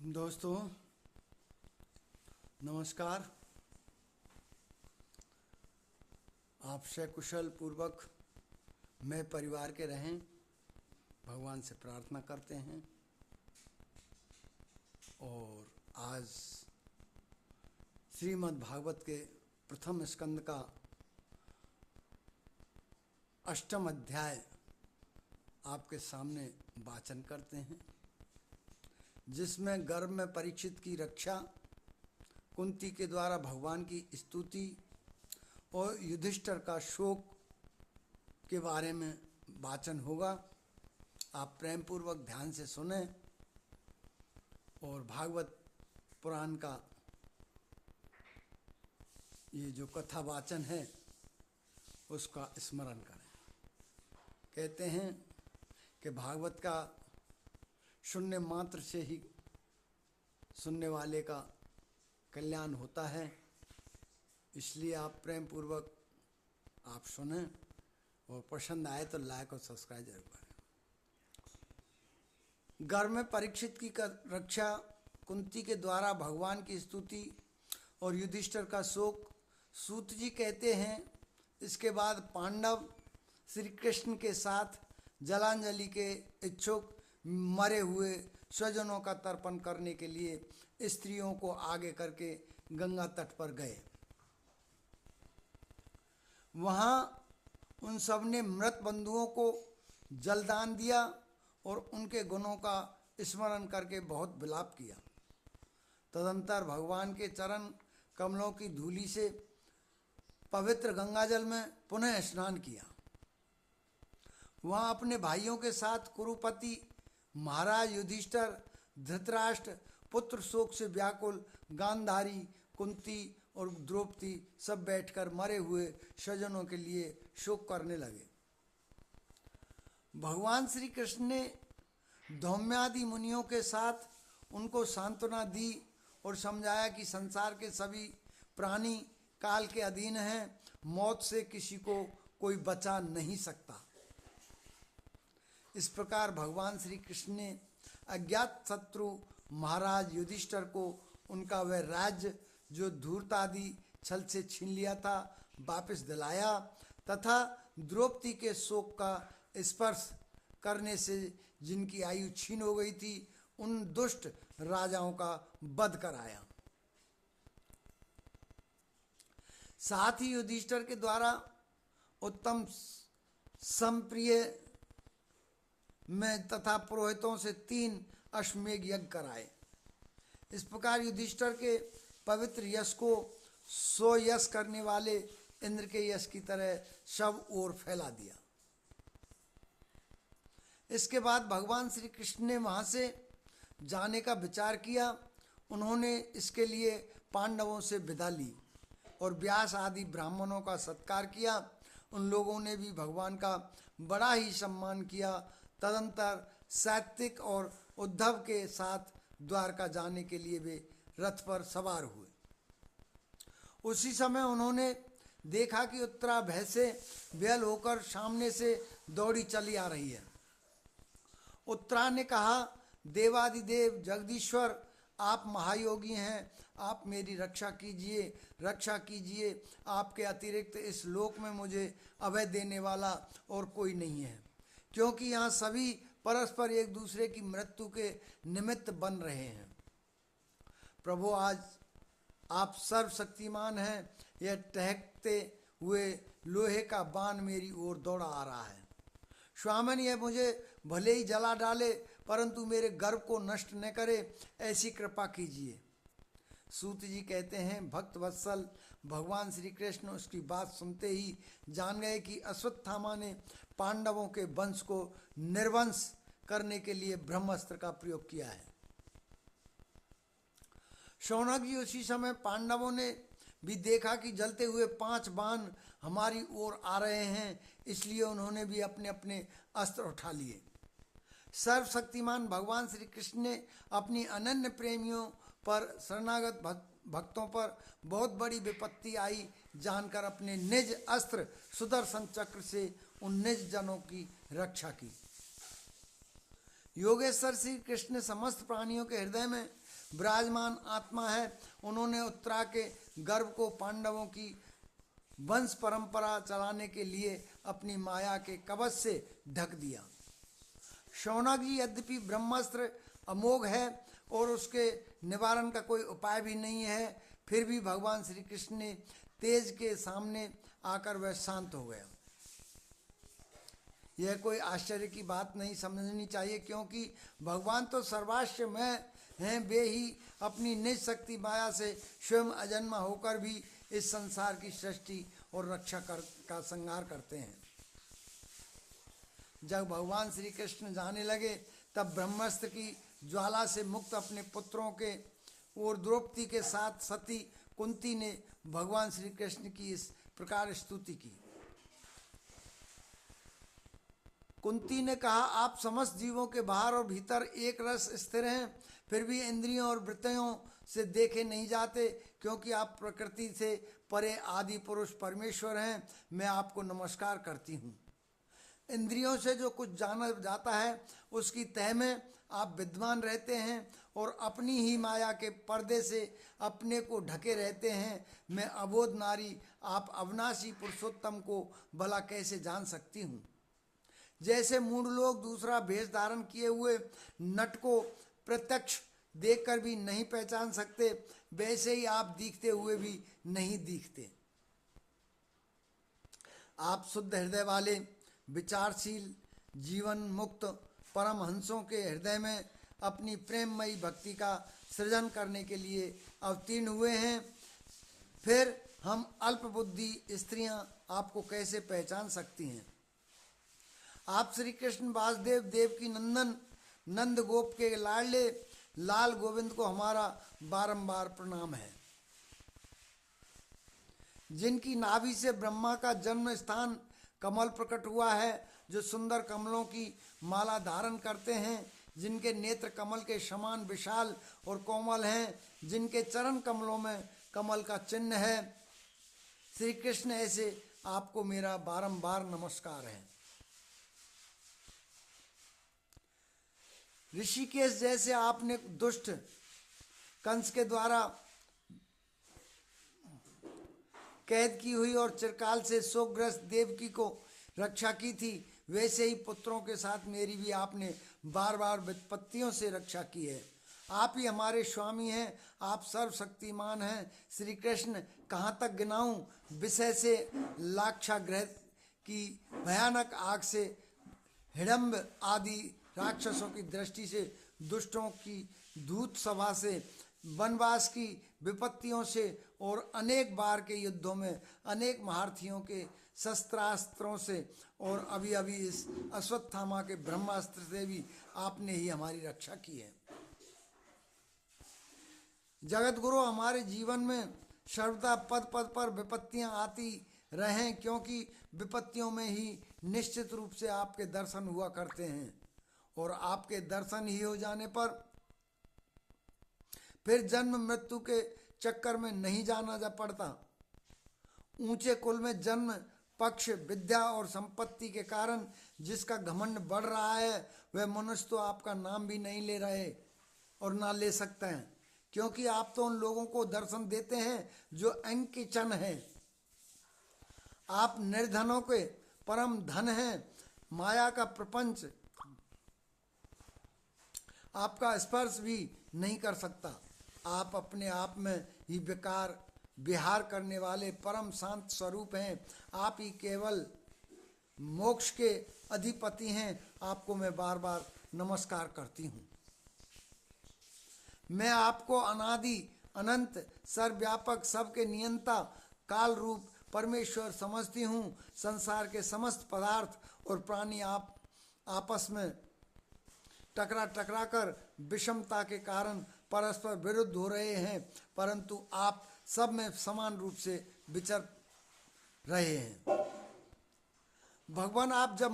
दोस्तों नमस्कार। आप सकुशल पूर्वक मैं परिवार के रहें, भगवान से प्रार्थना करते हैं। और आज श्रीमद् भागवत के प्रथम स्कंद का 8वां अध्याय आपके सामने वाचन करते हैं, जिसमें गर्भ में परीक्षित की रक्षा, कुंती के द्वारा भगवान की स्तुति और युधिष्ठिर का शोक के बारे में वाचन होगा। आप प्रेम पूर्वक ध्यान से सुने और भागवत पुराण का ये जो कथा वाचन है उसका स्मरण करें। कहते हैं कि भागवत का शून्य मात्र से ही सुनने वाले का कल्याण होता है, इसलिए आप प्रेम पूर्वक आप सुने और पसंद आए तो लाइक और सब्सक्राइब जरूर करें। गर्भ में परीक्षित की रक्षा, कुंती के द्वारा भगवान की स्तुति और युधिष्ठिर का शोक। सूत जी कहते हैं, इसके बाद पांडव श्री कृष्ण के साथ जलांजलि के इच्छुक मरे हुए स्वजनों का तर्पण करने के लिए स्त्रियों को आगे करके गंगा तट पर गए। वहाँ उन सब ने मृत बंधुओं को जलदान दिया और उनके गुणों का स्मरण करके बहुत विलाप किया। तदंतर भगवान के चरण कमलों की धूलि से पवित्र गंगाजल में पुनः स्नान किया। वहाँ अपने भाइयों के साथ कुरुपति महाराज युधिष्ठिर, धृतराष्ट्र, पुत्र शोक से व्याकुल गांधारी, कुंती और द्रौपदी सब बैठकर मरे हुए स्वजनों के लिए शोक करने लगे। भगवान श्री कृष्ण ने धौम्यादि मुनियों के साथ उनको सांत्वना दी और समझाया कि संसार के सभी प्राणी काल के अधीन हैं, मौत से किसी को कोई बचा नहीं सकता। इस प्रकार भगवान श्री कृष्ण ने अज्ञात शत्रु महाराज युधिष्ठिर को उनका वह राज्य जो धूर्तादि छल से छीन लिया था वापस दिलाया, तथा द्रौपदी के शोक का स्पर्श करने से जिनकी आयु छीन हो गई थी उन दुष्ट राजाओं का वध कराया। साथ ही युधिष्ठिर के द्वारा उत्तम संप्रिय में तथा पुरोहितों से 3 अश्वमेघ यज्ञ कराए। इस प्रकार युधिष्ठिर के पवित्र यश को 100 यश करने वाले इंद्र के यश की तरह सब ओर फैला दिया। इसके बाद भगवान श्री कृष्ण ने वहाँ से जाने का विचार किया। उन्होंने इसके लिए पांडवों से विदा ली और व्यास आदि ब्राह्मणों का सत्कार किया। उन लोगों ने भी भगवान का बड़ा ही सम्मान किया। तदंतर सात्विक और उद्धव के साथ द्वारका जाने के लिए वे रथ पर सवार हुए। उसी समय उन्होंने देखा कि उत्तरा भय से बेल होकर सामने से दौड़ी चली आ रही है। उत्तरा ने कहा, देवादिदेव जगदीश्वर, आप महायोगी हैं, आप मेरी रक्षा कीजिए, रक्षा कीजिए। आपके अतिरिक्त इस लोक में मुझे अभय देने वाला और कोई नहीं है, क्योंकि यहाँ सभी परस्पर एक दूसरे की मृत्यु के निमित्त बन रहे हैं। प्रभु, आज आप सर्वशक्तिमान हैं। यह टहकते हुए लोहे का बाण मेरी ओर दौड़ा आ रहा है। स्वामिन, यह मुझे भले ही जला डाले परंतु मेरे गर्व को नष्ट न करे, ऐसी कृपा कीजिए। सूत जी कहते हैं, भक्त वत्सल भगवान श्री कृष्ण उसकी बात सुनते ही जान गए कि अश्वत्थामा ने पांडवों के वंश को निर्वंश करने के लिए ब्रह्मास्त्र का प्रयोग किया है। शौनक जी, उसी समय पांडवों ने भी देखा कि जलते हुए 5 बाण हमारी ओर आ रहे हैं, इसलिए उन्होंने भी अपने अपने अस्त्र उठा लिए। सर्वशक्तिमान भगवान श्री कृष्ण ने अपनी अनन्य प्रेमियों पर, शरणागत भक्तों पर बहुत बड़ी विपत्ति आई जानकर अपने निज अस्त्र सुदर्शन चक्र से उन निज जनों की रक्षा की। योगेश्वर श्री कृष्ण समस्त प्राणियों के हृदय में विराजमान आत्मा है। उन्होंने उत्तरा के गर्भ को पांडवों की वंश परंपरा चलाने के लिए अपनी माया के कवच से ढक दिया। शौनक जी, यद्यपि ब्रह्मास्त्र अमोघ है और उसके निवारण का कोई उपाय भी नहीं है, फिर भी भगवान श्री कृष्ण ने तेज के सामने आकर वह शांत हो गया। यह कोई आश्चर्य की बात नहीं समझनी चाहिए, क्योंकि भगवान तो सर्वाश्वमय हैं। वे ही अपनी निज शक्ति माया से स्वयं अजन्मा होकर भी इस संसार की सृष्टि और रक्षा का संहार करते हैं। जब भगवान श्री कृष्ण जाने लगे तब ब्रह्मास्त्र की ज्वाला से मुक्त अपने पुत्रों के और द्रौपदी के साथ सती कुंती ने भगवान श्री कृष्ण की इस प्रकार स्तुति की। कुंती ने कहा, आप समस्त जीवों के बाहर और भीतर एक रस स्थिर हैं, फिर भी इंद्रियों और वृत्तियों से देखे नहीं जाते, क्योंकि आप प्रकृति से परे आदि पुरुष परमेश्वर हैं। मैं आपको नमस्कार करती हूँ। इंद्रियों से जो कुछ जाना जाता है उसकी तह में आप विद्वान रहते हैं और अपनी ही माया के पर्दे से अपने को ढके रहते हैं। मैं अबोध नारी आप अविनाशी पुरुषोत्तम को भला कैसे जान सकती हूँ। जैसे मूढ़ लोग दूसरा भेष धारण किए हुए नट को प्रत्यक्ष देखकर भी नहीं पहचान सकते, वैसे ही आप दिखते हुए भी नहीं दिखते। आप शुद्ध हृदय वाले विचारशील जीवन मुक्त परमहंसों के हृदय में अपनी प्रेममयी भक्ति का सृजन करने के लिए अवतीर्ण हुए हैं। फिर हम अल्प बुद्धि स्त्रियां आपको कैसे पहचान सकती हैं। आप श्री कृष्ण वासुदेव देव की नंदन नंद गोप के लाडले लाल गोविंद को हमारा बारंबार प्रणाम है। जिनकी नाभि से ब्रह्मा का जन्म स्थान कमल प्रकट हुआ है, जो सुंदर कमलों की माला धारण करते हैं, जिनके नेत्र कमल के समान विशाल और कोमल हैं, जिनके चरण कमलों में कमल का चिन्ह है। श्री कृष्ण, ऐसे आपको मेरा बारंबार नमस्कार है। ऋषिकेश, जैसे आपने दुष्ट कंस के द्वारा कैद की हुई और चिरकाल से शोकग्रस्त देवकी को रक्षा की थी, वैसे ही पुत्रों के साथ मेरी भी आपने बार बार विपत्तियों से रक्षा की है। आप ही हमारे स्वामी हैं, आप सर्वशक्तिमान हैं। श्री कृष्ण, कहाँ तक गिनाऊं विषय से लाक्षागृह की भयानक आग से, हिडम्ब आदि राक्षसों की दृष्टि से, दुष्टों की दूत सभा से, वनवास की विपत्तियों से और अनेक बार के युद्धों में अनेक महारथियों के शस्त्रास्त्रों से, और अभी अभी इस अश्वत्थामा के ब्रह्मास्त्र से भी आपने ही हमारी रक्षा की है। जगत गुरु, हमारे जीवन में सर्वदा पद पद पर विपत्तियां आती रहें, क्योंकि विपत्तियों में ही निश्चित रूप से आपके दर्शन हुआ करते हैं, और आपके दर्शन ही हो जाने पर फिर जन्म मृत्यु के चक्कर में नहीं जाना जा पड़ता। ऊंचे कुल में जन्म पक्ष, विद्या और संपत्ति के कारण जिसका घमंड बढ़ रहा है, वह मनुष्य तो आपका नाम भी नहीं ले रहे और ना ले सकते हैं, क्योंकि आप तो उन लोगों को दर्शन देते हैं जो अंक के चन हैं। आप निर्धनों के परम धन हैं। माया का प्रपंच आपका स्पर्श भी नहीं कर सकता। आप अपने आप में ही विहार करने वाले परम शांत स्वरूप हैं। आप ही केवल मोक्ष के अधिपति हैं। आपको मैं बार बार नमस्कार करती हूँ। मैं आपको अनादि अनंत सर्वव्यापक सबके नियंता काल रूप परमेश्वर समझती हूँ। संसार के समस्त पदार्थ और प्राणी आप आपस में टकरा कर विषमता के कारण परस्पर विरुद्ध हो रहे हैं, परंतु आप सब में समान रूप से विचर रहे हैं। भगवान, आप जब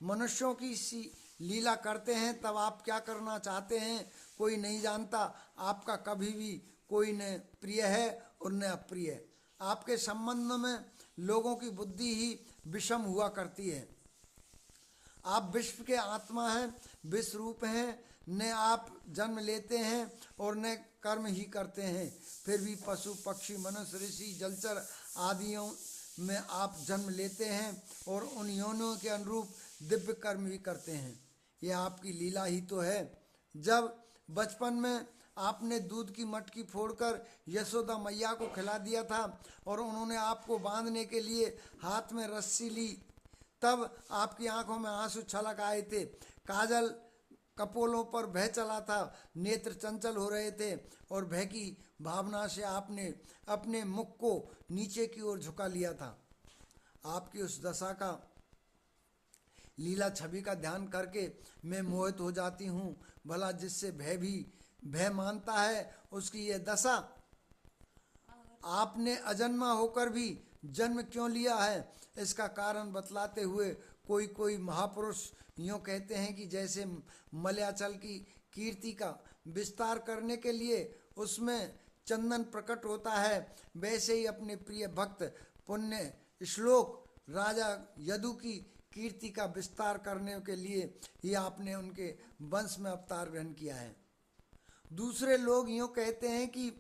मनुष्यों की सी लीला करते हैं तब आप क्या करना चाहते हैं कोई नहीं जानता। आपका कभी भी कोई न प्रिय है और न अप्रिय। आपके संबंध में लोगों की बुद्धि ही विषम हुआ करती है। आप विश्व के आत्मा हैं, विश्व रूप हैं, न आप जन्म लेते हैं और न कर्म ही करते हैं, फिर भी पशु पक्षी मनुष्य ऋषि जलचर आदियों में आप जन्म लेते हैं और उन योनियों के अनुरूप दिव्य कर्म भी करते हैं। यह आपकी लीला ही तो है। जब बचपन में आपने दूध की मटकी फोड़कर यशोदा मैया को खिला दिया था और उन्होंने आपको बांधने के लिए हाथ में रस्सी ली, तब आपकी आंखों में आंसू छलक आए थे, काजल कपोलों पर भय चला था, नेत्र चंचल हो रहे थे और भय की भावना से आपने अपने मुख को नीचे की ओर झुका लिया था। आपकी उस दशा का लीला छवि का ध्यान करके मैं मोहित हो जाती हूँ। भला जिससे भय मानता है उसकी यह दशा। आपने अजन्मा होकर भी जन्म क्यों लिया है, इसका कारण बतलाते हुए कोई महापुरुष यूँ कहते हैं कि जैसे मलयाचल की कीर्ति का विस्तार करने के लिए उसमें चंदन प्रकट होता है, वैसे ही अपने प्रिय भक्त पुण्य श्लोक राजा यदु की कीर्ति का विस्तार करने के लिए ही आपने उनके वंश में अवतार ग्रहण किया है। दूसरे लोग यूँ कहते हैं कि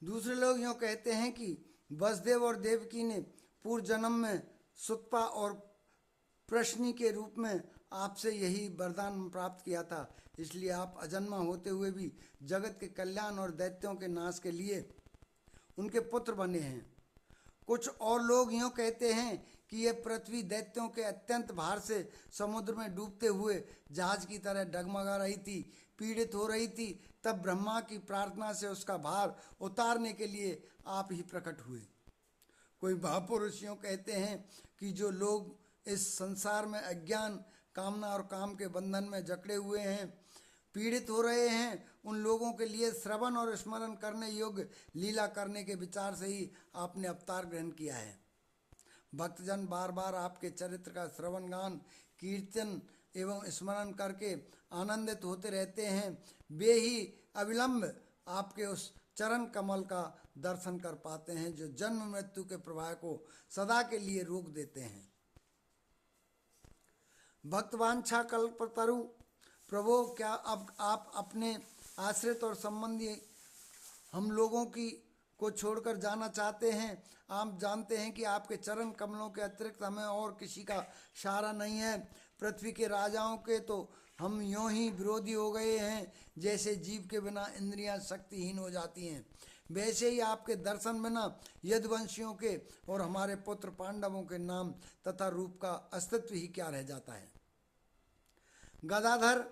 दूसरे लोग यूँ कहते हैं कि वसुदेव और देवकी ने पूर्व जन्म में सुतपा और प्रश्नी के रूप में आपसे यही वरदान प्राप्त किया था, इसलिए आप अजन्मा होते हुए भी जगत के कल्याण और दैत्यों के नाश के लिए उनके पुत्र बने हैं। कुछ और लोग यूँ कहते हैं कि यह पृथ्वी दैत्यों के अत्यंत भार से समुद्र में डूबते हुए जहाज की तरह डगमगा रही थी, पीड़ित हो रही थी, तब ब्रह्मा की प्रार्थना से उसका भार उतारने के लिए आप ही प्रकट हुए। कोई महापुरुष यूँ कहते हैं कि जो लोग इस संसार में अज्ञान, कामना और काम के बंधन में जकड़े हुए हैं, पीड़ित हो रहे हैं, उन लोगों के लिए श्रवण और स्मरण करने योग्य लीला करने के विचार से ही आपने अवतार ग्रहण किया है। भक्तजन बार बार आपके चरित्र का श्रवण गान, कीर्तन एवं स्मरण करके आनंदित होते रहते हैं। वे ही अविलंब आपके उस चरण कमल का दर्शन कर पाते हैं जो जन्म मृत्यु के प्रवाह को सदा के लिए रोक देते हैं। भक्तवांछा कल्पतरु प्रभु, क्या अब आप अपने आश्रित और संबंधी हम लोगों को छोड़कर जाना चाहते हैं? आप जानते हैं कि आपके चरण कमलों के अतिरिक्त हमें और किसी का सहारा नहीं है। पृथ्वी के राजाओं के तो हम यूँ ही विरोधी हो गए हैं, जैसे जीव के बिना इंद्रियां शक्तिहीन हो जाती हैं, वैसे ही आपके दर्शन बिना यदुवंशियों के और हमारे पुत्र पांडवों के नाम तथा रूप का अस्तित्व ही क्या रह जाता है। गदाधर,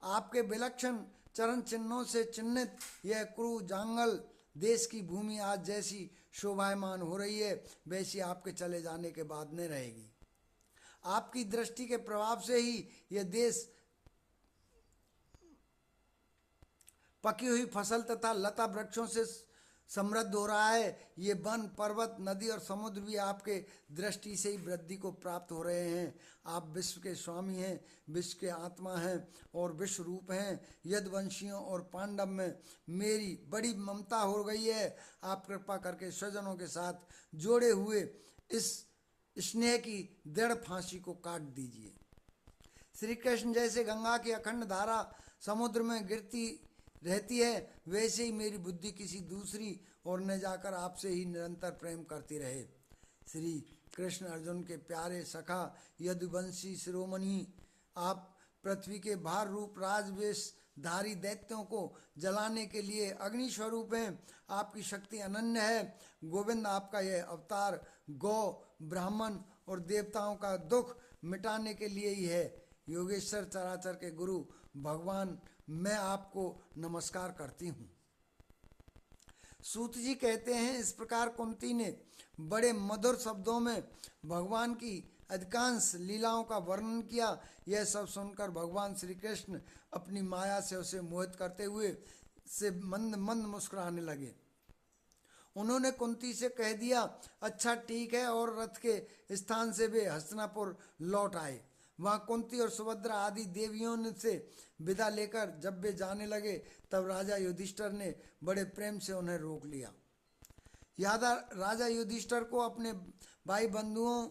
आपके विलक्षण चरण चिन्हों से चिन्हित यह कुरु जांगल देश की भूमि आज जैसी शोभायमान हो रही है, वैसी आपके चले जाने के बाद न रहेगी। आपकी दृष्टि के प्रभाव से ही यह देश पकी हुई फसल तथा लता वृक्षों से समृद्ध हो रहा है। ये वन, पर्वत, नदी और समुद्र भी आपके दृष्टि से ही वृद्धि को प्राप्त हो रहे हैं। आप विश्व के स्वामी हैं, विश्व के आत्मा हैं और विश्व रूप हैं। यदुवंशियों और पांडव में मेरी बड़ी ममता हो गई है। आप कृपा करके स्वजनों के साथ जोड़े हुए इस स्नेह की दृढ़ फांसी को काट दीजिए। श्री कृष्ण जैसे गंगा की अखंड धारा समुद्र में गिरती रहती है, वैसे ही मेरी बुद्धि किसी दूसरी ओर न जाकर आपसे ही निरंतर प्रेम करती रहे। श्री कृष्ण अर्जुन के प्यारे सखा यदुवंशी शिरोमणि, आप पृथ्वी के भार रूप राजवेशधारी दैत्यों को जलाने के लिए अग्नि स्वरूप हैं। आपकी शक्ति अनन्य है। गोविंद, आपका यह अवतार गौ, ब्राह्मण और देवताओं का दुख मिटाने के लिए ही है। योगेश्वर चराचर के गुरु भगवान, मैं आपको नमस्कार करती हूँ। सूत जी कहते हैं, इस प्रकार कुंती ने बड़े मधुर शब्दों में भगवान की अधिकांश लीलाओं का वर्णन किया। यह सब सुनकर भगवान श्री कृष्ण अपनी माया से उसे मोहित करते हुए से मंद मंद मुस्कुराने लगे। उन्होंने कुंती से कह दिया, अच्छा ठीक है, और रथ के स्थान से वे हस्तिनापुर लौट आए। वहाँ कुंती और सुभद्रा आदि देवियों से विदा लेकर जब वे जाने लगे तब राजा युधिष्ठिर ने बड़े प्रेम से उन्हें रोक लिया। राजा युधिष्ठिर को अपने भाई बंधुओं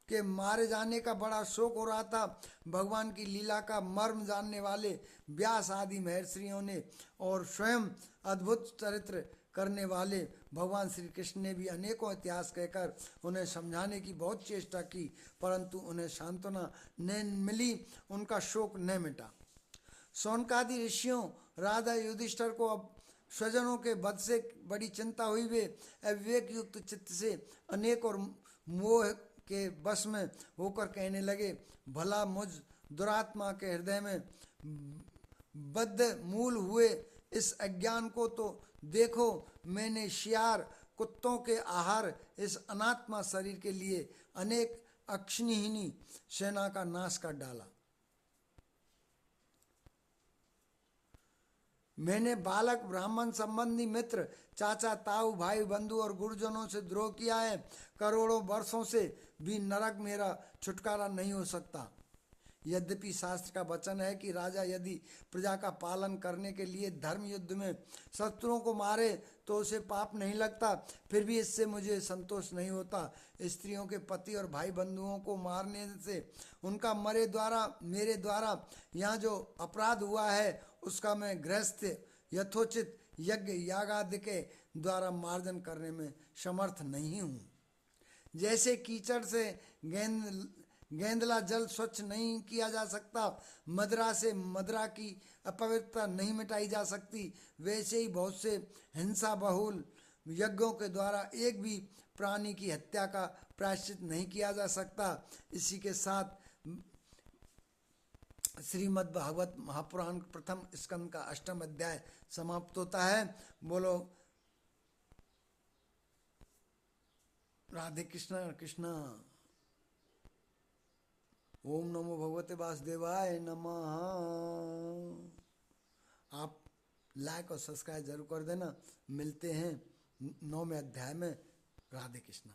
के मारे जाने का बड़ा शोक हो रहा था। भगवान की लीला का मर्म जानने वाले व्यास आदि महर्षियों ने और स्वयं अद्भुत चरित्र करने वाले भगवान श्री कृष्ण ने भी अनेकों इतिहास कहकर उन्हें समझाने की बहुत चेष्टा की, परंतु उन्हें सांत्वना न मिली, उनका शोक न मिटा। शौनकादि ऋषियों राजा युधिष्ठिर को अब स्वजनों के वध से बड़ी चिंता हुई। वे अविवेक युक्त चित्त से अनेक और मोह के वश में होकर कहने लगे, भला मुझ दुरात्मा के हृदय में बद्ध मूल हुए इस अज्ञान को तो देखो। मैंने शियार कुत्तों के आहार इस अनात्मा शरीर के लिए अनेक अक्षिणीहीनी सेना का नाश कर डाला। मैंने बालक ब्राह्मण संबंधी मित्र चाचा ताऊ भाई बंधु और गुरुजनों से द्रोह किया है। करोड़ों वर्षों से भी नरक मेरा छुटकारा नहीं हो सकता। यद्यपि शास्त्र का वचन है कि राजा यदि प्रजा का पालन करने के लिए धर्म युद्ध में शत्रुओं को मारे तो उसे पाप नहीं लगता, फिर भी इससे मुझे संतोष नहीं होता। स्त्रियों के पति और भाई बंधुओं को मारने से उनका मेरे द्वारा यहाँ जो अपराध हुआ है उसका मैं गृहस्थ यथोचित यज्ञ यागादि के द्वारा मार्जन करने में समर्थ नहीं हूँ। जैसे कीचड़ से गेंदला जल स्वच्छ नहीं किया जा सकता, मदिरा से मदिरा की अपवित्रता नहीं मिटाई जा सकती, वैसे ही बहुत से हिंसा बहुल यज्ञों के द्वारा एक भी प्राणी की हत्या का प्रायश्चित नहीं किया जा सकता। इसी के साथ श्रीमद् भागवत महापुराण प्रथम स्कंद का 8वां अध्याय समाप्त होता है। बोलो राधे कृष्ण कृष्ण। ओम नमो भगवते वासुदेवाय नमः। आप लाइक और सब्सक्राइब जरूर कर देना। मिलते हैं 9वें अध्याय में। राधे कृष्ण।